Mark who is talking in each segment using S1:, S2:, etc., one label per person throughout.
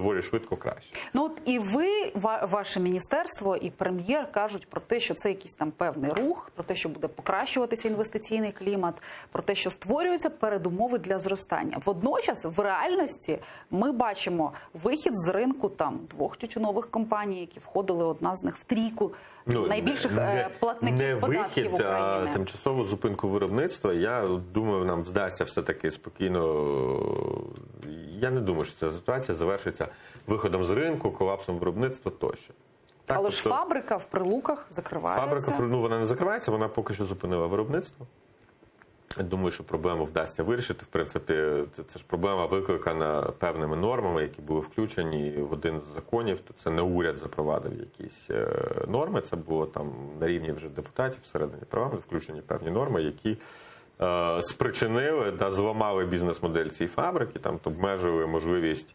S1: доволі швидко краще.
S2: Ну от і ви, ваше міністерство, і прем'єр кажуть про те, що це якийсь там певний рух, про те, що буде покращуватися інвестиційний клімат, про те, що створюються передумови для зростання. Водночас, в реальності, ми бачимо вихід з ринку там 2 тютюнових компаній, які входили, одна з них в трійку найбільших платників податків України.
S1: Не вихід, а тимчасову зупинку виробництва. Я думаю, нам вдасться все-таки спокійно. Я не думаю, що ця ситуація завершиться виходом з ринку, колапсом виробництва тощо. Так,
S2: але ж фабрика в Прилуках закривається.
S1: Фабрика, вона не закривається, вона поки що зупинила виробництво. Я думаю, що проблему вдасться вирішити. В принципі, це ж проблема викликана певними нормами, які були включені в один з законів. Це не уряд запровадив якісь норми, це було там на рівні вже депутатів всередині парламенту включені певні норми, які спричинили, зламали бізнес-модель цієї фабрики, там обмежили можливість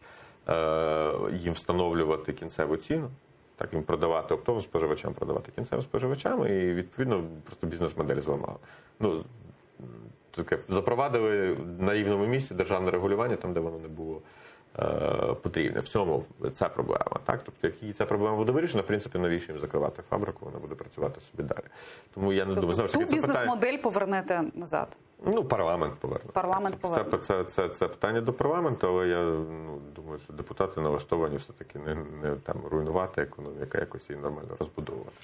S1: їм встановлювати кінцеву ціну, так їм продавати оптовим споживачам, продавати кінцевим споживачам, і відповідно просто бізнес-модель зламали. Ну, таке, запровадили на рівному місці державне регулювання там, де воно не було потрібне. В цьому ця проблема. Так? Тобто, як ця проблема буде вирішена, в принципі, навіщо їм закривати фабрику, вона буде працювати собі далі. Тому я не думаю, знову ж таки,
S2: цю бізнес-модель повернете назад?
S1: Ну, парламент поверне.
S2: Парламент поверне.
S1: Це питання до парламенту, але я думаю, що депутати налаштовані все-таки не там руйнувати економіку, якось її нормально розбудовувати.